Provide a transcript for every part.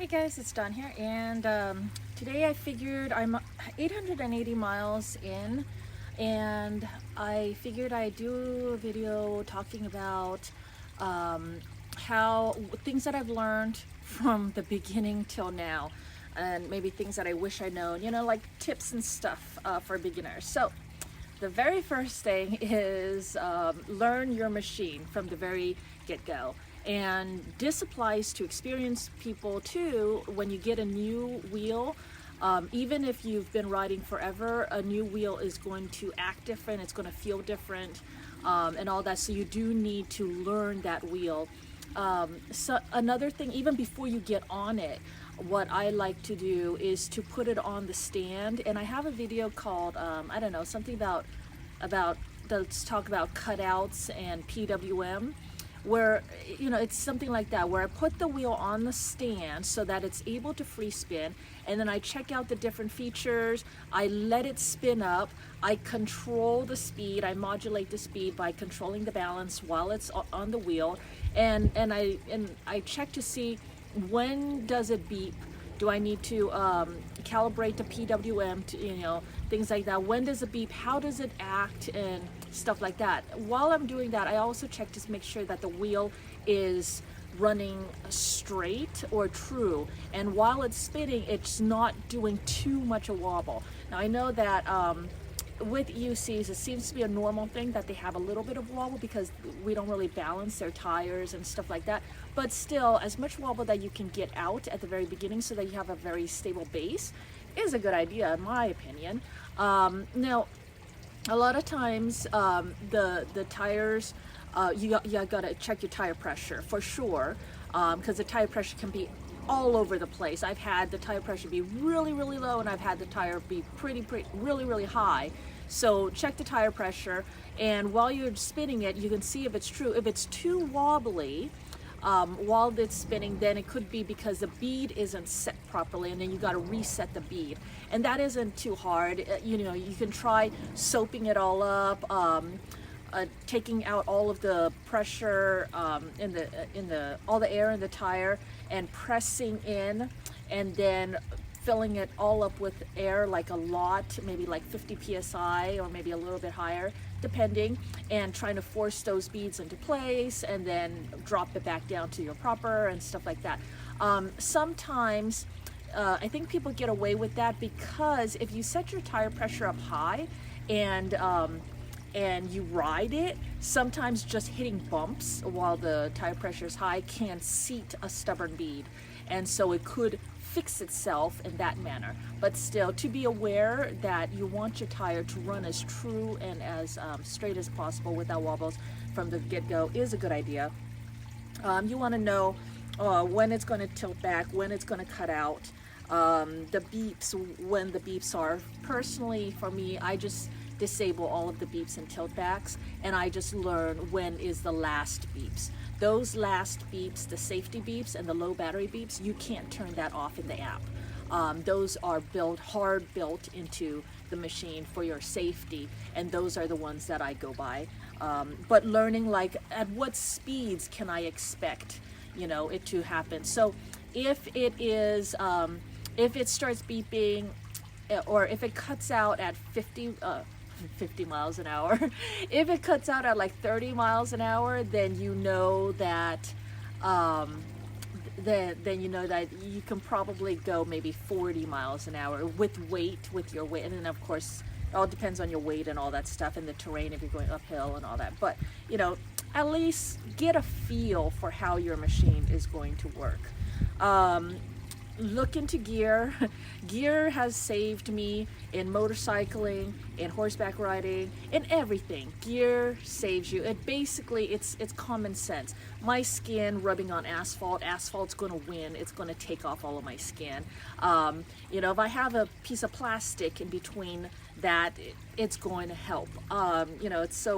Hey guys, it's Dawn here, and today I figured I'm 880 miles in, and I figured I'd do a video talking about how things that I've learned from the beginning till now, and maybe things that I wish I'd known, like tips and stuff for beginners. So the very first thing is learn your machine from the very get-go. And this applies to experienced people too. When you get a new wheel, even if you've been riding forever, a new wheel is going to act different, it's going to feel different, and all that. So you do need to learn that wheel. So another thing, even before you get on it, what I like to do is to put it on the stand. And I have a video called I don't know, something about let's talk about cutouts and PWM, where it's something like that, where I put the wheel on the stand so that it's able to free spin, and then I check out the different features, I let it spin up, I control the speed, I modulate the speed by controlling the balance while it's on the wheel, and I check to see when does it beep. Do I need to calibrate the PWM to, things like that? When does it beep? How does it act? And stuff like that. While I'm doing that, I also check to make sure that the wheel is running straight or true. And while it's spinning, it's not doing too much a wobble. Now I know that with EUCs, it seems to be a normal thing that they have a little bit of wobble because we don't really balance their tires and stuff like that. But still, as much wobble that you can get out at the very beginning so that you have a very stable base is a good idea, in my opinion. Now, a lot of times, the tires, you gotta check your tire pressure for sure, because the tire pressure can be all over the place. I've had the tire pressure be really, really low, and I've had the tire be really, really high. So check the tire pressure, and while you're spinning it, you can see if it's true. If it's too wobbly while it's spinning, then it could be because the bead isn't set properly, and then you got to reset the bead. And that isn't too hard. You can try soaping it all up, taking out all of the pressure all the air in the tire, and pressing in, and then filling it all up with air, like a lot, maybe like 50 psi or maybe a little bit higher, depending, and trying to force those beads into place and then drop it back down to your proper and stuff like that. Sometimes I think people get away with that because if you set your tire pressure up high and you ride it, sometimes just hitting bumps while the tire pressure is high can seat a stubborn bead, and so it could fix itself in that manner. But still, to be aware that you want your tire to run as true and as straight as possible without wobbles from the get-go is a good idea. You want to know when it's going to tilt back, when it's going to cut out, the beeps, when the beeps are. Personally, for me, I just disable all of the beeps and tilt backs, and I just learn when is the last beeps. Those last beeps, the safety beeps and the low battery beeps, you can't turn that off in the app. Those are hard built into the machine for your safety, and those are the ones that I go by. But learning, like, at what speeds can I expect it to happen. So if it is if it starts beeping, or if it cuts out at 50 miles an hour, if it cuts out at like 30 miles an hour, then you know that then you know that you can probably go maybe 40 miles an hour with your weight, and then of course it all depends on your weight and all that stuff, and the terrain if you're going uphill and all that. But at least get a feel for how your machine is going to work. Look into gear. Gear has saved me in motorcycling, in horseback riding, in everything. Gear saves you. It's common sense. My skin rubbing on asphalt's going to win. It's going to take off all of my skin. If I have a piece of plastic in between that, it's going to help. It's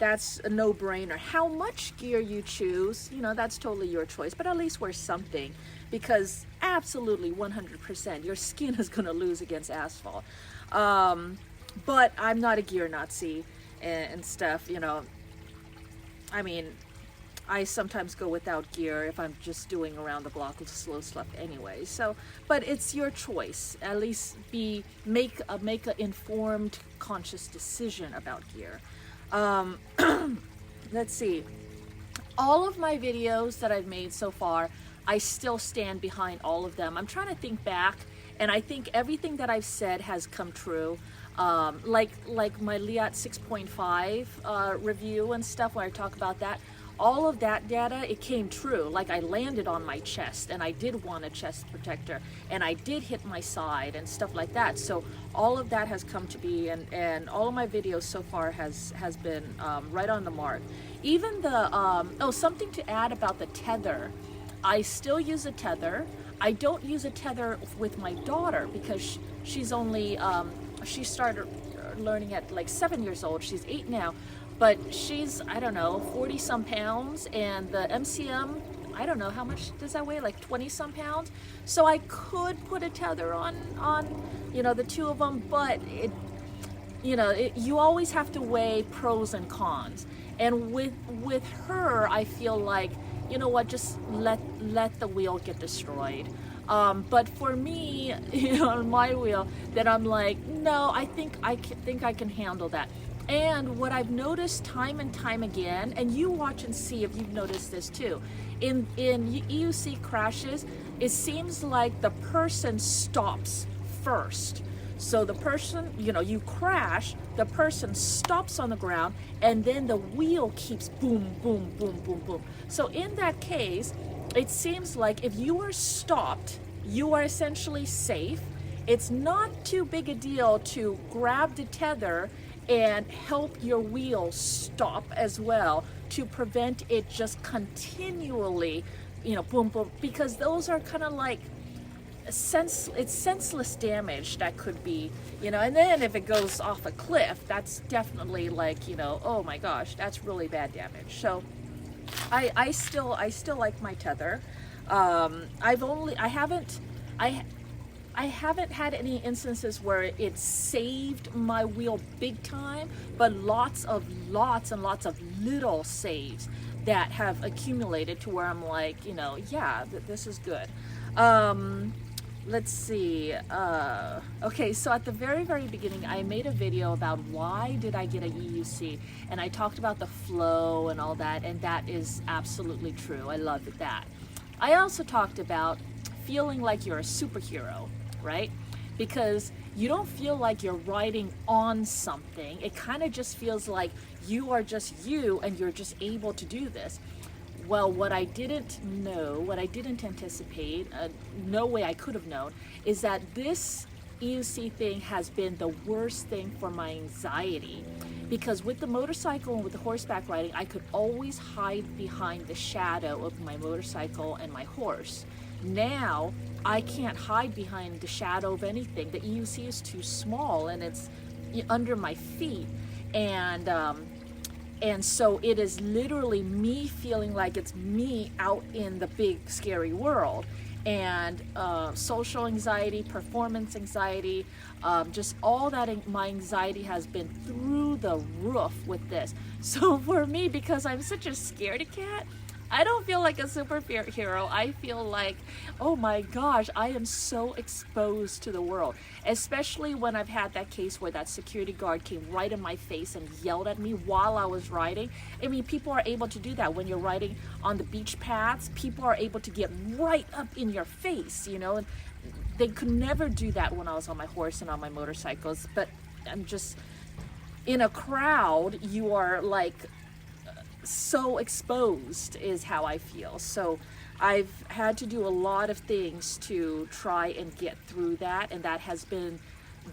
that's a no-brainer. How much gear you choose, that's totally your choice, but at least wear something, because absolutely 100% your skin is going to lose against asphalt. But I'm not a gear Nazi and stuff. I mean, I sometimes go without gear if I'm just doing around the block with slow stuff anyway. So, but it's your choice. At least make a informed, conscious decision about gear. Let's see. All of my videos that I've made so far, I still stand behind all of them. I'm trying to think back, and I think everything that I've said has come true. Like my Liat 6.5 review and stuff, where I talk about that. All of that data, it came true. Like I landed on my chest, and I did want a chest protector, and I did hit my side and stuff like that. So all of that has come to be, and all of my videos so far has been right on the mark. Even the oh, something to add about the tether. I still use a tether. I don't use a tether with my daughter because she's only she started learning at like 7 years old. She's 8 now. But she's, I don't know, 40 some pounds, and the MCM, I don't know, how much does that weigh? Like 20 some pounds? So I could put a tether on, you know, the two of them, but it, you know, you always have to weigh pros and cons. And with her, I feel like, you know what, just let the wheel get destroyed. But for me, you know, on my wheel, then I'm like, no, I think I can handle that. And what I've noticed time and time again, and you watch and see if you've noticed this too, in EUC crashes, it seems like the person stops first. So the person, you know, you crash, the person stops on the ground, and then the wheel keeps boom, boom, boom, boom, boom. So in that case, it seems like if you are stopped, you are essentially safe. It's not too big a deal to grab the tether and help your wheel stop as well, to prevent it just continually, you know, boom, boom, because those are kind of like it's senseless damage that could be, you know. And then if it goes off a cliff, that's definitely like, you know, oh my gosh, that's really bad damage. So I still like my tether. I haven't had any instances where it saved my wheel big time, but lots and lots of little saves that have accumulated to where I'm like, you know, yeah, this is good. Let's see. Okay, so at the very beginning, I made a video about why did I get a EUC, and I talked about the flow and all that, and that is absolutely true. I loved that. I also talked about feeling like you're a superhero, right? Because you don't feel like you're riding on something. It kind of just feels like you are just you, and you're just able to do this. Well, what I didn't know, what I didn't anticipate, no way I could have known, is that this EUC thing has been the worst thing for my anxiety. Because with the motorcycle and with the horseback riding, I could always hide behind the shadow of my motorcycle and my horse. Now, I can't hide behind the shadow of anything. The EUC is too small, and it's under my feet. And so it is literally me feeling like it's me out in the big, scary world. And social anxiety, performance anxiety, just all that, my anxiety has been through the roof with this. So for me, because I'm such a scaredy cat, I don't feel like a superhero. I feel like, oh my gosh, I am so exposed to the world. Especially when I've had that case where that security guard came right in my face and yelled at me while I was riding. I mean, people are able to do that when you're riding on the beach paths. People are able to get right up in your face, you know, and they could never do that when I was on my horse and on my motorcycles. But I'm just, in a crowd, you are like, so exposed is how I feel. So I've had to do a lot of things to try and get through that, and that has been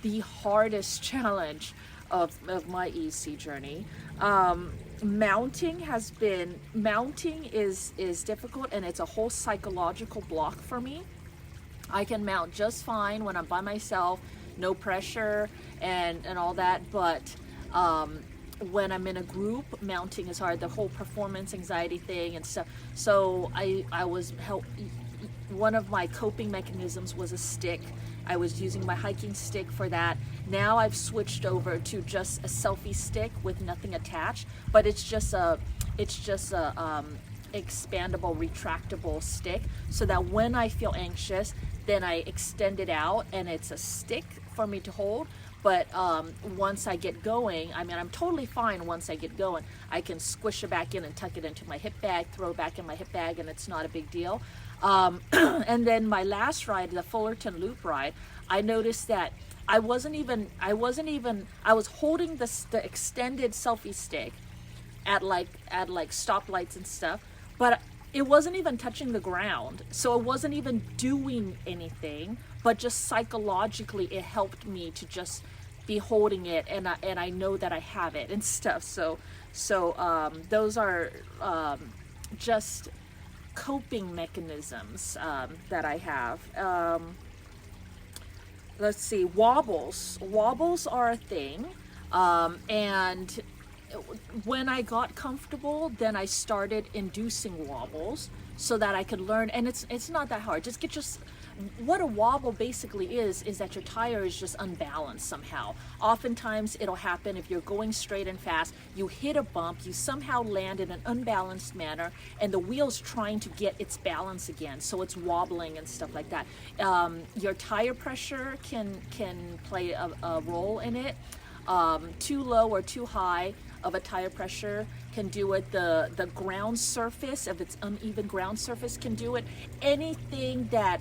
the hardest challenge of my EC journey. Mounting is difficult, and it's a whole psychological block for me. I can mount just fine when I'm by myself, no pressure and all that, but when I'm in a group, mounting is hard, the whole performance anxiety thing and stuff. So one of my coping mechanisms was a stick. I was using my hiking stick for that. Now I've switched over to just a selfie stick with nothing attached, but it's just a expandable, retractable stick, so that when I feel anxious, then I extend it out and it's a stick for me to hold. But once I get going, I mean, I'm totally fine once I get going. I can squish it back in and tuck it into my hip bag, throw it back in my hip bag, and it's not a big deal. And then my last ride, the Fullerton Loop ride, I noticed that I was holding the extended selfie stick at like stoplights and stuff, but it wasn't even touching the ground, so it wasn't even doing anything, but just psychologically it helped me to just be holding it, and I know that I have it and stuff. So those are just coping mechanisms that I have. Let's see, wobbles are a thing, and when I got comfortable, then I started inducing wobbles so that I could learn. And it's not that hard. Just get what a wobble basically is that your tire is just unbalanced somehow. Oftentimes it'll happen if you're going straight and fast, you hit a bump, you somehow land in an unbalanced manner, and the wheel's trying to get its balance again, so it's wobbling and stuff like that. Your tire pressure can play a role in it. Too low or too high of a tire pressure can do it. The ground surface, if it's uneven ground surface, can do it. Anything that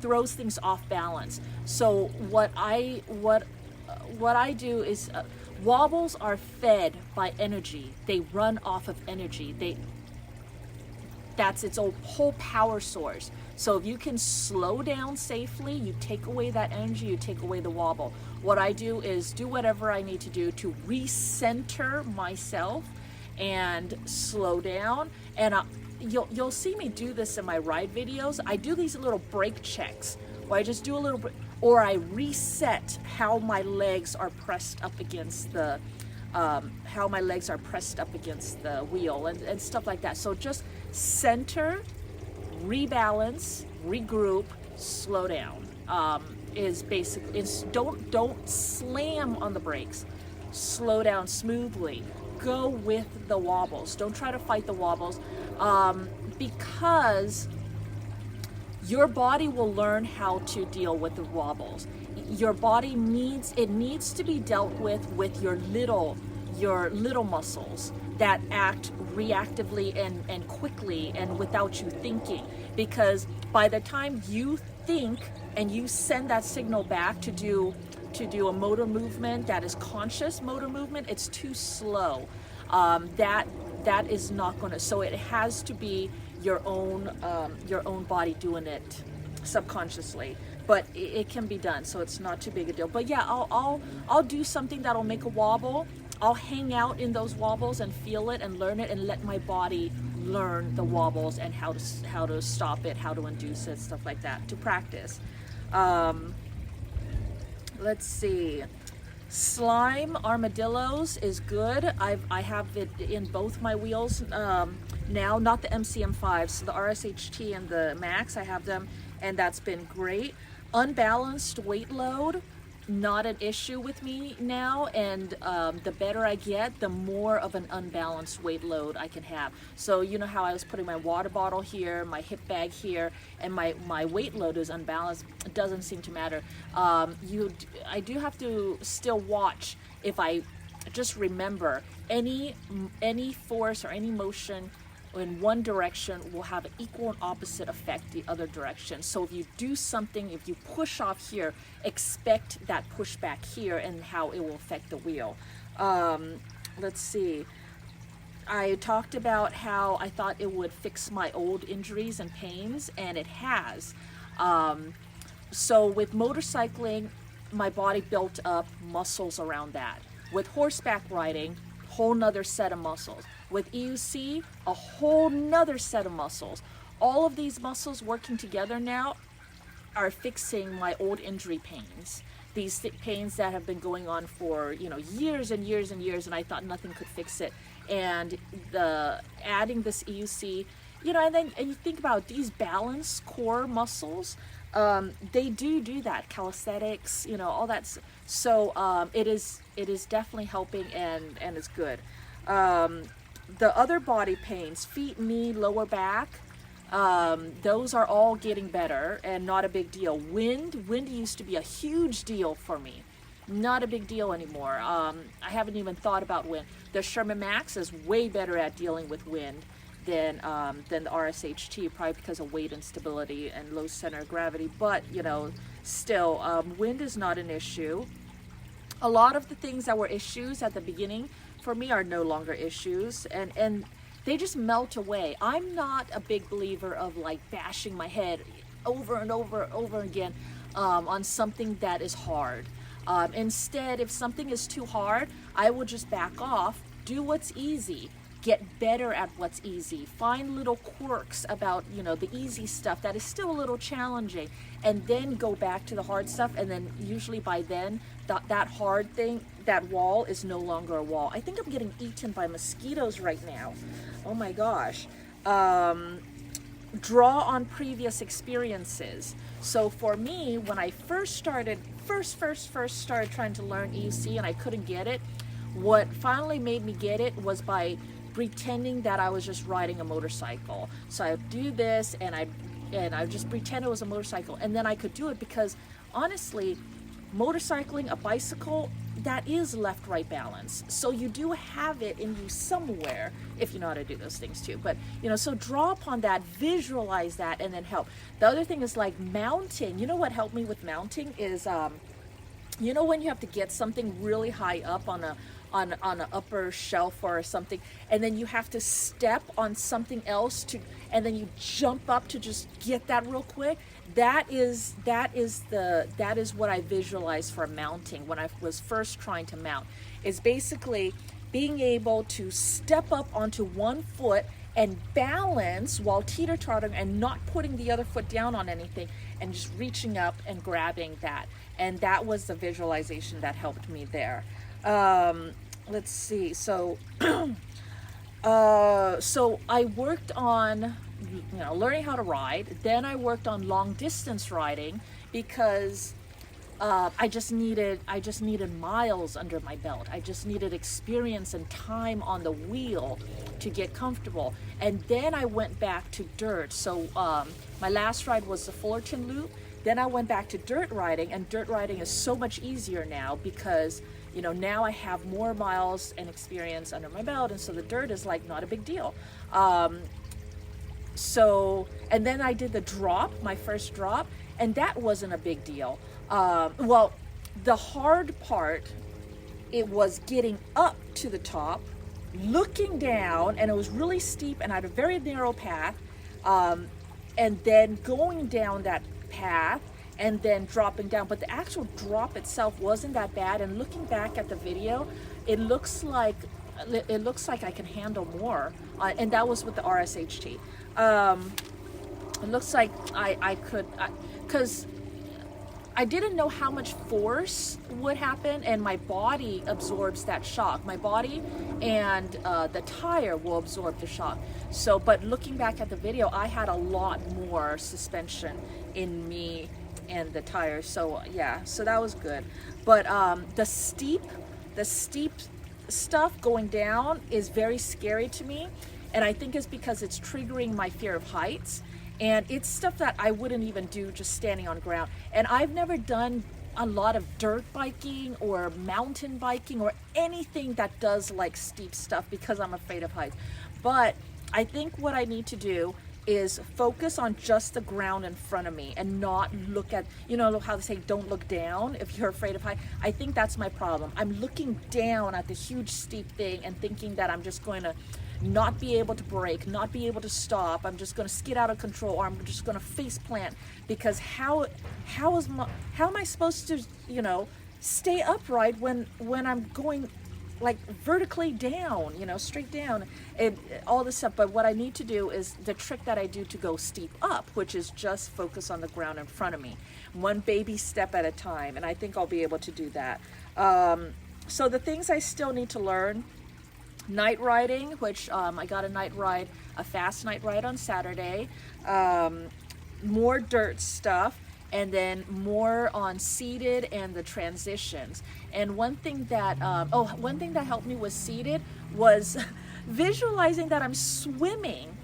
throws things off balance. So what I do is wobbles are fed by energy. They run off of energy. That's its whole power source. So if you can slow down safely, you take away that energy, you take away the wobble. What I do is do whatever I need to do to recenter myself and slow down. And you'll see me do this in my ride videos. I do these little brake checks where I just do a little bit, or I reset how my legs are pressed up against the wheel and stuff like that. So just center, rebalance, regroup, slow down. Don't slam on the brakes. Slow down smoothly. Go with the wobbles. Don't try to fight the wobbles, because your body will learn how to deal with the wobbles. Your body needs to be dealt with your little muscles that act reactively and quickly and without you thinking. Because by the time you think and you send that signal back to do a motor movement that is conscious motor movement, it's too slow. That is not going to. So it has to be your own body doing it subconsciously. But it can be done, so it's not too big a deal. But yeah, I'll do something that'll make a wobble. I'll hang out in those wobbles and feel it and learn it and let my body learn the wobbles and how to stop it, how to induce it, stuff like that, to practice. Let's see. Slime armadillos is good. I have it in both my wheels now, not the MCM5s, so the RSHT and the Max, I have them, and that's been great. Unbalanced weight load, not an issue with me now, and the better I get, the more of an unbalanced weight load I can have. So you know how I was putting my water bottle here, my hip bag here, and my weight load is unbalanced. It doesn't seem to matter. I do have to still watch if I just remember any force or any motion in one direction will have an equal and opposite effect the other direction. So if you do something, if you push off here, expect that pushback here and how it will affect the wheel. Let's see. I talked about how I thought it would fix my old injuries and pains, and it has. So with motorcycling, my body built up muscles around that. With horseback riding, whole nother set of muscles. With EUC, a whole nother set of muscles. All of these muscles working together now are fixing my old injury pains. These pains that have been going on for years and years and years, and I thought nothing could fix it. And adding this EUC, and you think about these balance core muscles, they do that. Calisthenics, all that. So it is definitely helping, and it's good. the other body pains, feet, knee, lower back, those are all getting better and not a big deal. Wind used to be a huge deal for me. Not a big deal anymore. I haven't even thought about wind. The Sherman Max is way better at dealing with wind than the RSHT, probably because of weight instability and low center of gravity. But, you know, still, wind is not an issue. A lot of the things that were issues at the beginning for me are no longer issues, and they just melt away. I'm not a big believer of like bashing my head over and over again on something that is hard. Instead, if something is too hard, I will just back off, do what's easy, get better at what's easy, find little quirks about, you know, the easy stuff that is still a little challenging, and then go back to the hard stuff. And then usually by then, that hard thing, that wall is no longer a wall. I think I'm getting eaten by mosquitoes right now. Oh my gosh. Draw on previous experiences. So for me, when I first started trying to learn EUC and I couldn't get it, what finally made me get it was by pretending that I was just riding a motorcycle. So I would do this and I just pretend it was a motorcycle, and then I could do it because honestly, motorcycling, a bicycle, that is left-right balance. So you do have it in you somewhere if you know how to do those things too. But, you know, so draw upon that, visualize that, and then help. The other thing is like mounting. You know what helped me with mounting is, you know, when you have to get something really high up on an upper shelf or something, and then you have to step on something else and then you jump up to just get that real quick. That is what I visualized for mounting when I was first trying to mount, is basically being able to step up onto one foot and balance while teeter-tottering and not putting the other foot down on anything, and just reaching up and grabbing that. And that was the visualization that helped me there. Let's see. So, so I worked on, you know, learning how to ride. Then I worked on long distance riding because I just needed miles under my belt. I just needed experience and time on the wheel to get comfortable. And then I went back to dirt. So my last ride was the Fullerton Loop. Then I went back to dirt riding, and dirt riding is so much easier now because, you know, now I have more miles and experience under my belt, and so the dirt is like not a big deal. So, and then I did the drop, my first drop, and that wasn't a big deal. Well, the hard part, it was getting up to the top, looking down, and it was really steep, and I had a very narrow path, and then going down that path and then dropping down. But the actual drop itself wasn't that bad, and looking back at the video, it looks like I can handle more, and that was with the RSHT. It looks like I could, because I didn't know how much force would happen, and my body absorbs that shock. My body and the tire will absorb the shock. So, but looking back at the video, I had a lot more suspension in me and the tire. So yeah, so that was good. But the steep stuff going down is very scary to me, and I think it's because it's triggering my fear of heights. And it's stuff that I wouldn't even do just standing on ground. And I've never done a lot of dirt biking or mountain biking or anything that does like steep stuff because I'm afraid of heights. But I think what I need to do is focus on just the ground in front of me and not look at, you know how they say don't look down if you're afraid of height. I think that's my problem. I'm looking down at the huge steep thing and thinking that I'm just going to not be able to brake, not be able to stop. I'm just going to skid out of control, or I'm just going to face plant, because how am I supposed to, you know, stay upright when I'm going like vertically down, you know, straight down, and all this stuff. But what I need to do is the trick that I do to go steep up, which is just focus on the ground in front of me, one baby step at a time, and I think I'll be able to do that. So the things I still need to learn: night riding, which I got a fast night ride on Saturday, more dirt stuff, and then more on seated and the transitions. And one thing that helped me with seated was visualizing that I'm swimming.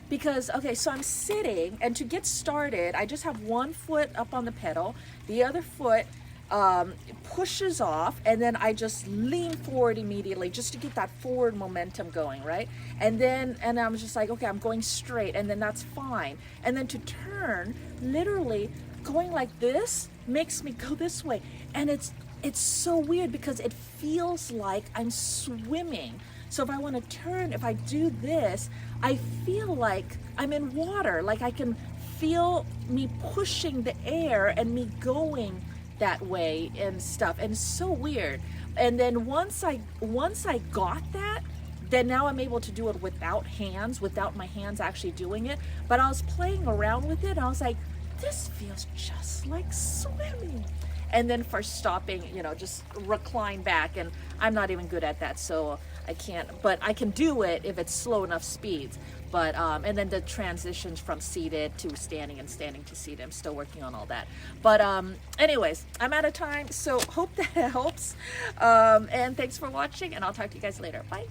Because, okay, so I'm sitting, and to get started, I just have one foot up on the pedal, the other foot pushes off, and then I just lean forward immediately just to get that forward momentum going, right? And I'm just like, okay, I'm going straight, and then that's fine. And then to turn, literally going like this makes me go this way. And it's so weird because it feels like I'm swimming. So if I want to turn, if I do this, I feel like I'm in water. Like I can feel me pushing the air and me going that way and stuff. And it's so weird. And then once I got that, then now I'm able to do it without hands, without my hands actually doing it. But I was playing around with it and I was like, this feels just like swimming. And then for stopping, you know, just recline back, and I'm not even good at that, so I can't, but I can do it if it's slow enough speeds. But and then the transitions from seated to standing and standing to seated, I'm still working on all that. But anyways, I'm out of time, so hope that helps. And thanks for watching, and I'll talk to you guys later. Bye.